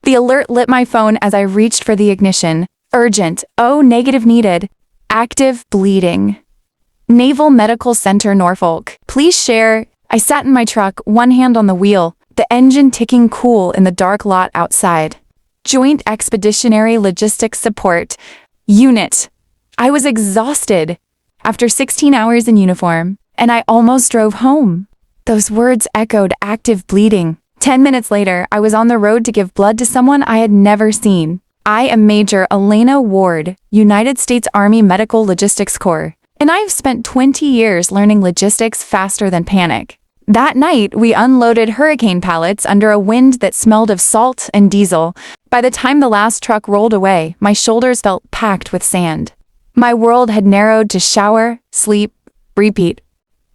The alert lit my phone as I reached for the ignition. Urgent. O negative needed. Active bleeding. Naval Medical Center, Norfolk. Please share. I sat in my truck, one hand on the wheel, the engine ticking cool in the dark lot outside. Joint Expeditionary Logistics Support. Unit. I was exhausted after 16 hours in uniform, and I almost drove home. Those words echoed active bleeding. 10 minutes later, I was on the road to give blood to someone I had never seen. I am Major Elena Ward, United States Army Medical Logistics Corps, and I have spent 20 years learning logistics faster than panic. That night, we unloaded hurricane pallets under a wind that smelled of salt and diesel. By the time the last truck rolled away, my shoulders felt packed with sand. My world had narrowed to shower, sleep, repeat.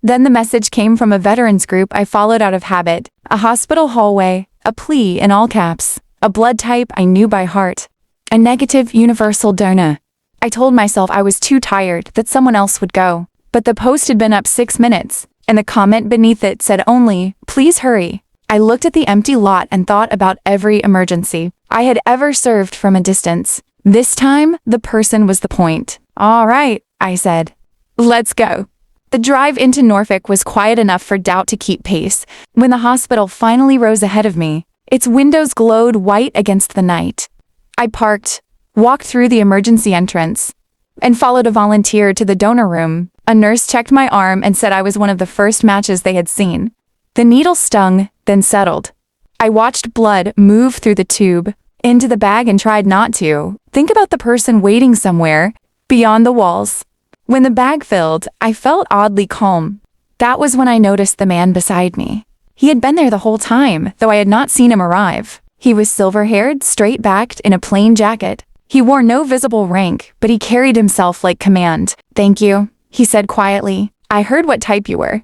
Then the message came from a veterans group I followed out of habit, a hospital hallway, a plea in all caps, a blood type I knew by heart, a negative universal donor. I told myself I was too tired, that someone else would go. But the post had been up 6 minutes, and the comment beneath it said only, "Please hurry." I looked at the empty lot and thought about every emergency I had ever served from a distance. This time, the person was the point. "All right," I said. "Let's go." The drive into Norfolk was quiet enough for doubt to keep pace. When the hospital finally rose ahead of me, its windows glowed white against the night. I parked, walked through the emergency entrance, and followed a volunteer to the donor room. A nurse checked my arm and said I was one of the first matches they had seen. The needle stung, then settled. I watched blood move through the tube, into the bag, and tried not to think about the person waiting somewhere beyond the walls. When the bag filled, I felt oddly calm. That was when I noticed the man beside me. He had been there the whole time, though I had not seen him arrive. He was silver-haired, straight-backed, in a plain jacket. He wore no visible rank, but he carried himself like command. "Thank you," he said quietly. "I heard what type you were."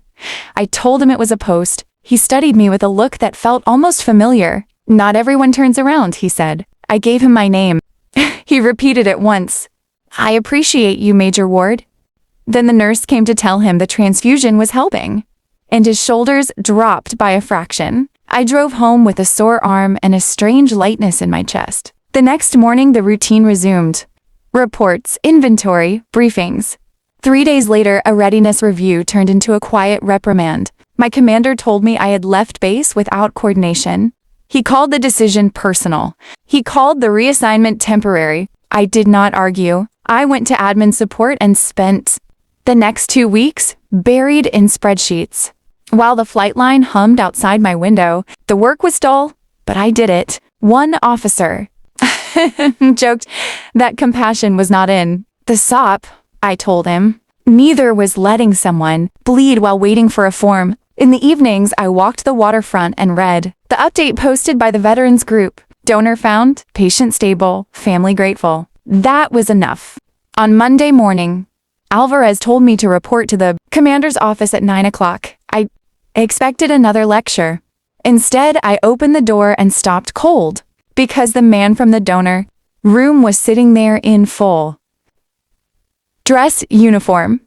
I told him it was a post. He studied me with a look that felt almost familiar. "Not everyone turns around," he said. I gave him my name. He repeated it once. "I appreciate you, Major Ward." Then the nurse came to tell him the transfusion was helping, and his shoulders dropped by a fraction. I drove home with a sore arm and a strange lightness in my chest. The next morning, the routine resumed. Reports, inventory, briefings. 3 days later, a readiness review turned into a quiet reprimand. My commander told me I had left base without coordination. He called the decision personal. He called the reassignment temporary. I did not argue. I went to admin support and spent the next 2 weeks buried in spreadsheets. While the flight line hummed outside my window, the work was dull, but I did it. One officer joked that compassion was not in the SOP, I told him. Neither was letting someone bleed while waiting for a form. In the evenings, I walked the waterfront and read the update posted by the veterans group. Donor found, patient stable, family grateful. That was enough. On Monday morning, Alvarez told me to report to the commander's office at 9 o'clock. I expected another lecture. Instead, I opened the door and stopped cold, because the man from the donor room was sitting there in full dress uniform.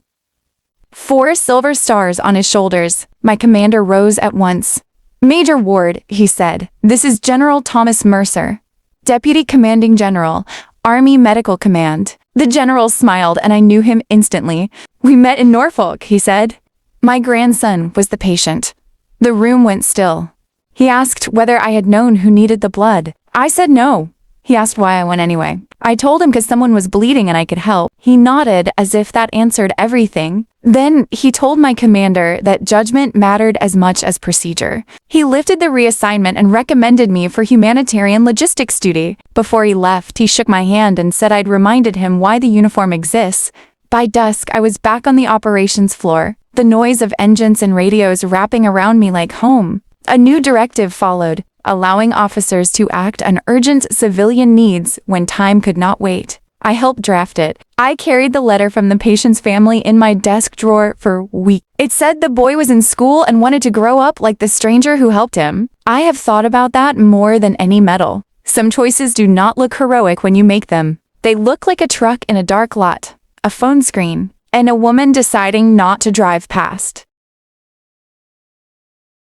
4 silver stars on his shoulders. My commander rose at once. "Major Ward," he said, "this is General Thomas Mercer, Deputy Commanding General, Army Medical Command." The general smiled, and I knew him instantly. "We met in Norfolk," he said. My grandson was the patient. The room went still. He asked whether I had known who needed the blood. I said no. He asked why I went anyway. I told him because someone was bleeding and I could help. He nodded as if that answered everything. Then he told my commander that judgment mattered as much as procedure. He lifted the reassignment and recommended me for humanitarian logistics duty. Before he left, he shook my hand and said I'd reminded him why the uniform exists. By dusk, I was back on the operations floor, the noise of engines and radios wrapping around me like home. A new directive followed, allowing officers to act on urgent civilian needs when time could not wait. I helped draft it. I carried the letter from the patient's family in my desk drawer for weeks. It said the boy was in school and wanted to grow up like the stranger who helped him. I have thought about that more than any medal. Some choices do not look heroic when you make them. They look like a truck in a dark lot, a phone screen, and a woman deciding not to drive past.